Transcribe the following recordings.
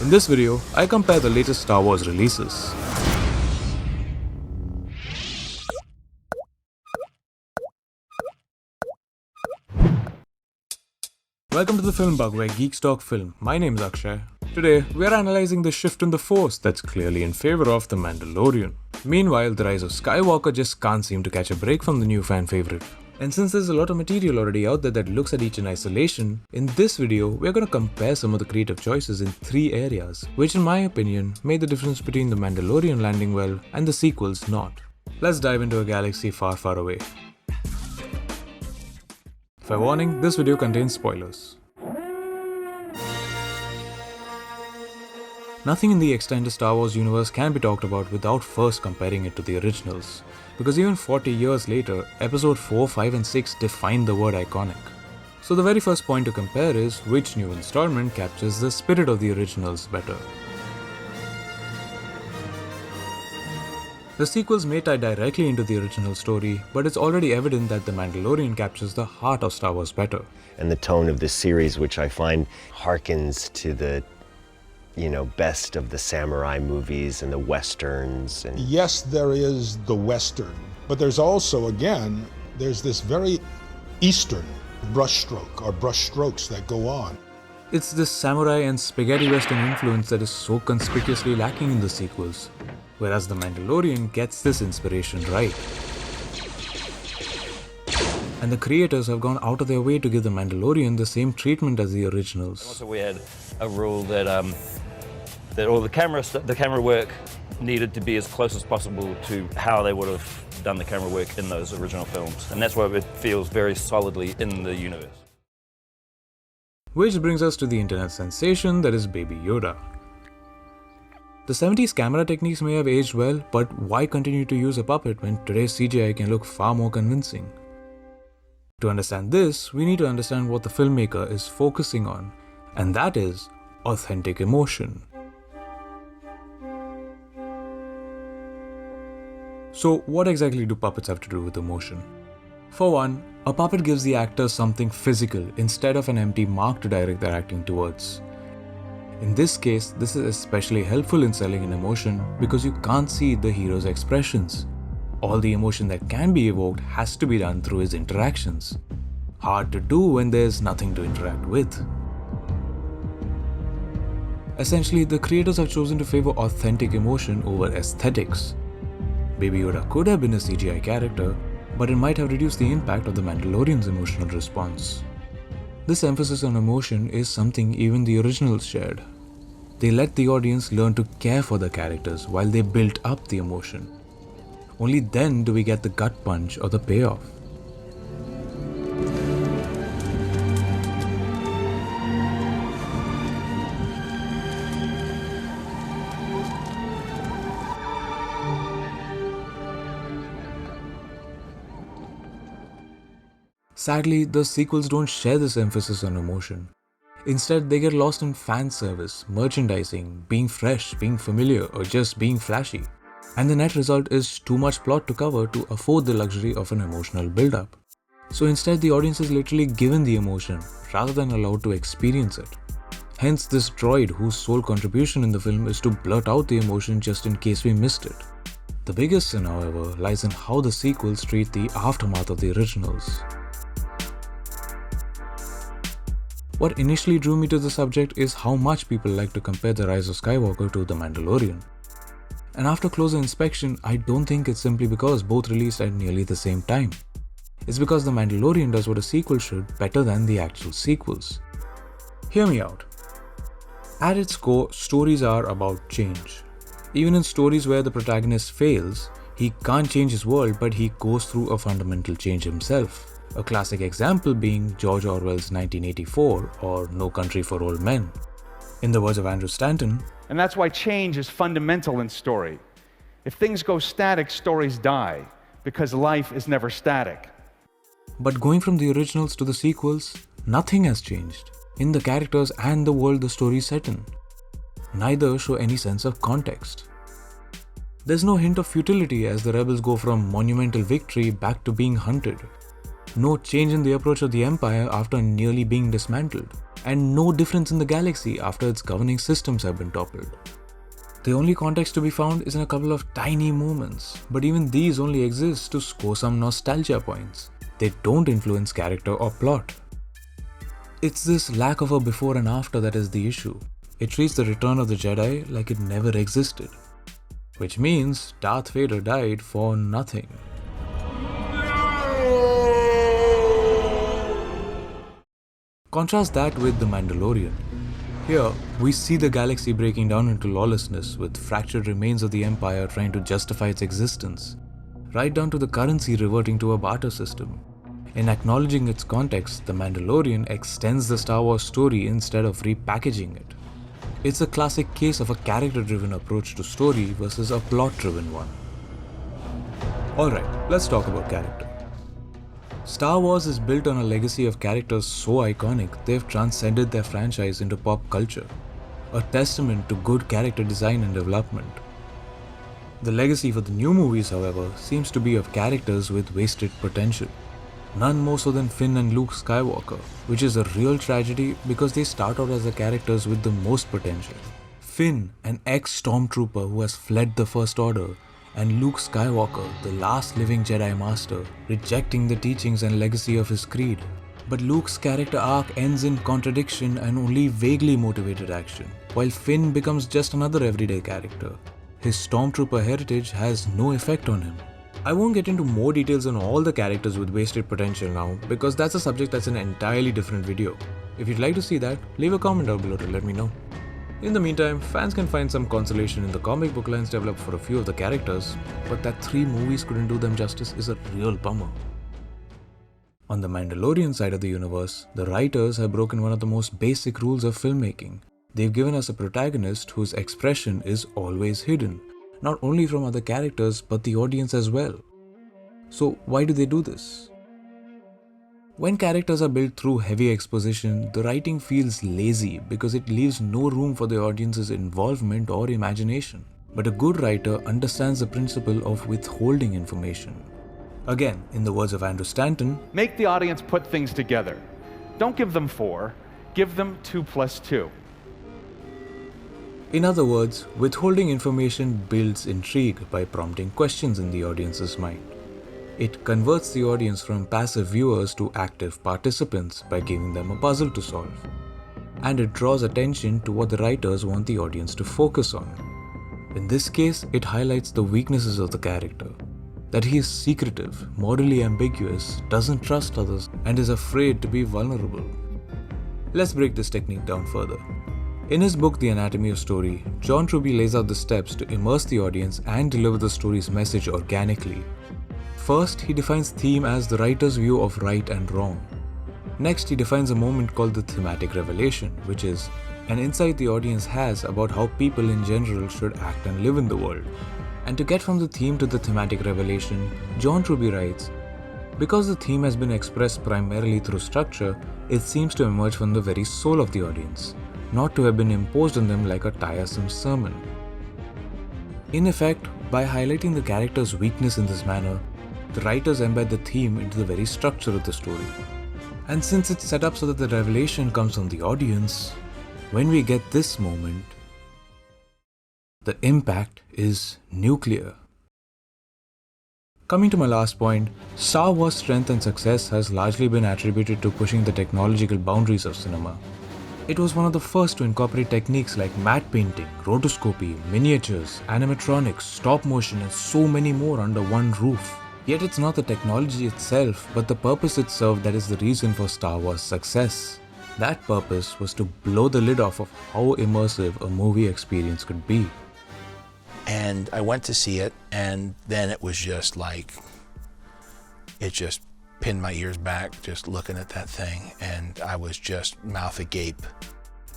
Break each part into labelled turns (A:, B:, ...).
A: In this video, I compare the latest Star Wars releases. Welcome to the Film Bug, where geeks talk film. My name's Akshay. Today, we're analyzing the shift in the Force that's clearly in favor of The Mandalorian. Meanwhile, The Rise of Skywalker just can't seem to catch a break from the new fan favorite. And since there's a lot of material already out there that looks at each in isolation, in this video, we're going to compare some of the creative choices in 3 areas, which in my opinion made the difference between The Mandalorian landing well and the sequels not. Let's dive into a galaxy far, far away. Fair warning, this video contains spoilers. Nothing in the extended Star Wars universe can be talked about without first comparing it to the originals, because even 40 years later, episode 4, 5 and 6 define the word iconic. So the very first point to compare is which new installment captures the spirit of the originals better. The sequels may tie directly into the original story, but it's already evident that The Mandalorian captures the heart of Star Wars better.
B: And the tone of this series, which I find harkens to the best of the samurai movies and the westerns. And
C: yes, there is the western, but there's also, again, there's this very eastern brushstroke or brushstrokes that go on.
A: It's this samurai and spaghetti western influence that is so conspicuously lacking in the sequels, whereas The Mandalorian gets this inspiration right. And the creators have gone out of their way to give The Mandalorian the same treatment as the originals.
D: Also, we had a rule that all the camera work needed to be as close as possible to how they would have done the camera work in those original films, and that's why it feels very solidly in the universe.
A: Which brings us to the internet sensation that is Baby Yoda. The 70s camera techniques may have aged well, but why continue to use a puppet when today's CGI can look far more convincing? To understand this, we need to understand what the filmmaker is focusing on, and that is authentic emotion. So what exactly do puppets have to do with emotion? For one, a puppet gives the actor something physical instead of an empty mark to direct their acting towards. In this case, this is especially helpful in selling an emotion because you can't see the hero's expressions. All the emotion that can be evoked has to be done through his interactions. Hard to do when there's nothing to interact with. Essentially, the creators have chosen to favor authentic emotion over aesthetics. Baby Yoda could have been a CGI character, but it might have reduced the impact of The Mandalorian's emotional response. This emphasis on emotion is something even the originals shared. They let the audience learn to care for the characters while they built up the emotion. Only then do we get the gut punch or the payoff. Sadly, the sequels don't share this emphasis on emotion. Instead, they get lost in fan service, merchandising, being fresh, being familiar, or just being flashy. And the net result is too much plot to cover to afford the luxury of an emotional build-up. So instead, the audience is literally given the emotion rather than allowed to experience it. Hence this droid whose sole contribution in the film is to blurt out the emotion just in case we missed it. The biggest sin, however, lies in how the sequels treat the aftermath of the originals. What initially drew me to the subject is how much people like to compare The Rise of Skywalker to The Mandalorian. And after closer inspection, I don't think it's simply because both released at nearly the same time. It's because The Mandalorian does what a sequel should better than the actual sequels. Hear me out. At its core, stories are about change. Even in stories where the protagonist fails, he can't change his world, but he goes through a fundamental change himself. A classic example being George Orwell's 1984 or No Country for Old Men. In the words of Andrew Stanton,
E: and that's why change is fundamental in story. If things go static, stories die, because life is never static.
A: But going from the originals to the sequels, nothing has changed in the characters and the world the story is set in. Neither show any sense of context. There's no hint of futility as the rebels go from monumental victory back to being hunted. No change in the approach of the Empire after nearly being dismantled. and no difference in the galaxy after its governing systems have been toppled. The only context to be found is in a couple of tiny moments, but even these only exist to score some nostalgia points. They don't influence character or plot. It's this lack of a before and after that is the issue. It treats the Return of the Jedi like it never existed. Which means Darth Vader died for nothing. Contrast that with The Mandalorian. Here, we see the galaxy breaking down into lawlessness with fractured remains of the Empire trying to justify its existence, right down to the currency reverting to a barter system. In acknowledging its context, The Mandalorian extends the Star Wars story instead of repackaging it. It's a classic case of a character-driven approach to story versus a plot-driven one. Alright, let's talk about character. Star Wars is built on a legacy of characters so iconic they've transcended their franchise into pop culture, a testament to good character design and development. The legacy for the new movies, however, seems to be of characters with wasted potential. None more so than Finn and Luke Skywalker, which is a real tragedy because they start out as the characters with the most potential. Finn, an ex-stormtrooper who has fled the First Order, and Luke Skywalker, the last living Jedi Master, rejecting the teachings and legacy of his creed. But Luke's character arc ends in contradiction and only vaguely motivated action, while Finn becomes just another everyday character. His stormtrooper heritage has no effect on him. I won't get into more details on all the characters with wasted potential now, because that's a subject that's an entirely different video. If you'd like to see that, leave a comment down below to let me know. In the meantime, fans can find some consolation in the comic book lines developed for a few of the characters, but that 3 movies couldn't do them justice is a real bummer. On the Mandalorian side of the universe, the writers have broken one of the most basic rules of filmmaking. They've given us a protagonist whose expression is always hidden, not only from other characters but the audience as well. So why do they do this? When characters are built through heavy exposition, the writing feels lazy because it leaves no room for the audience's involvement or imagination. But a good writer understands the principle of withholding information. Again, in the words of Andrew Stanton,
E: Make the audience put things together. Don't give them 4, give them 2 plus 2.
A: In other words, withholding information builds intrigue by prompting questions in the audience's mind. It converts the audience from passive viewers to active participants by giving them a puzzle to solve. And it draws attention to what the writers want the audience to focus on. In this case, it highlights the weaknesses of the character. That he is secretive, morally ambiguous, doesn't trust others, and is afraid to be vulnerable. Let's break this technique down further. In his book The Anatomy of Story, John Truby lays out the steps to immerse the audience and deliver the story's message organically. First, he defines theme as the writer's view of right and wrong. Next, he defines a moment called the thematic revelation, which is an insight the audience has about how people in general should act and live in the world. And to get from the theme to the thematic revelation, John Truby writes, because the theme has been expressed primarily through structure, it seems to emerge from the very soul of the audience, not to have been imposed on them like a tiresome sermon. In effect, by highlighting the character's weakness in this manner, the writers embed the theme into the very structure of the story. And since it's set up so that the revelation comes from the audience, when we get this moment, the impact is nuclear. Coming to my last point, Star Wars' strength and success has largely been attributed to pushing the technological boundaries of cinema. It was one of the first to incorporate techniques like matte painting, rotoscopy, miniatures, animatronics, stop motion, and so many more under one roof. Yet it's not the technology itself, but the purpose it served that is the reason for Star Wars' success. That purpose was to blow the lid off of how immersive a movie experience could be.
F: And I went to see it, and then it was just like, it just pinned my ears back just looking at that thing, and I was just mouth agape.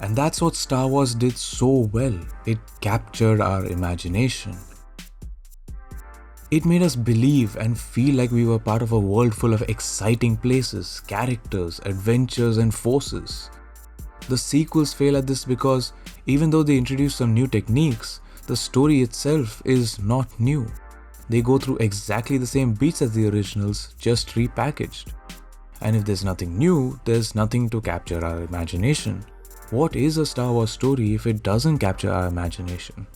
A: And that's what Star Wars did so well. It captured our imagination. It made us believe and feel like we were part of a world full of exciting places, characters, adventures, and forces. The sequels fail at this because, even though they introduce some new techniques, the story itself is not new. They go through exactly the same beats as the originals, just repackaged. And if there's nothing new, there's nothing to capture our imagination. What is a Star Wars story if it doesn't capture our imagination?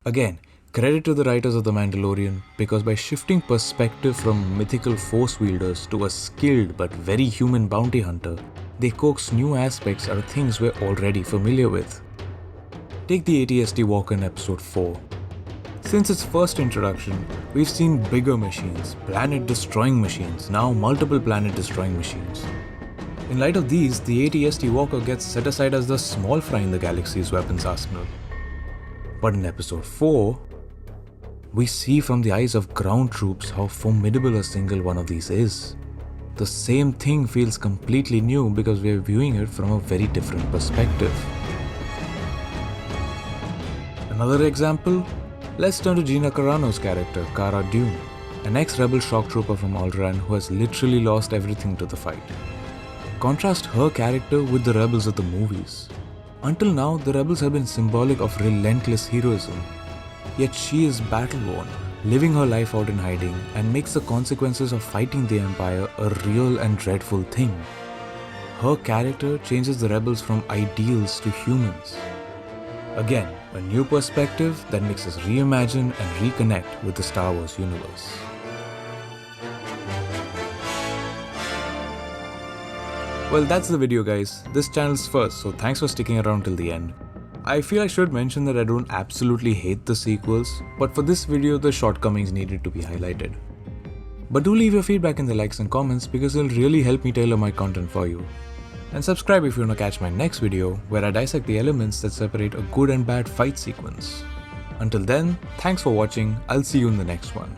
A: Again, credit to the writers of The Mandalorian, because by shifting perspective from mythical force wielders to a skilled but very human bounty hunter, they coax new aspects out of things we're already familiar with. Take the AT-ST Walker in Episode 4. Since its first introduction, we've seen bigger machines, planet-destroying machines, now multiple planet-destroying machines. In light of these, the AT-ST Walker gets set aside as the small fry in the galaxy's weapons arsenal. But in Episode 4, we see from the eyes of ground troops how formidable a single one of these is. The same thing feels completely new because we're viewing it from a very different perspective. Another example? Let's turn to Gina Carano's character, Cara Dune, an ex-rebel shock trooper from Alderaan who has literally lost everything to the fight. Contrast her character with the rebels of the movies. Until now, the rebels have been symbolic of relentless heroism. Yet she is battle-worn, living her life out in hiding, and makes the consequences of fighting the Empire a real and dreadful thing. Her character changes the rebels from ideals to humans. Again, a new perspective that makes us reimagine and reconnect with the Star Wars universe. Well, that's the video, guys. This channel's first, so thanks for sticking around till the end. I feel I should mention that I don't absolutely hate the sequels, but for this video the shortcomings needed to be highlighted. But do leave your feedback in the likes and comments because it'll really help me tailor my content for you. And subscribe if you want to catch my next video where I dissect the elements that separate a good and bad fight sequence. Until then, thanks for watching, I'll see you in the next one.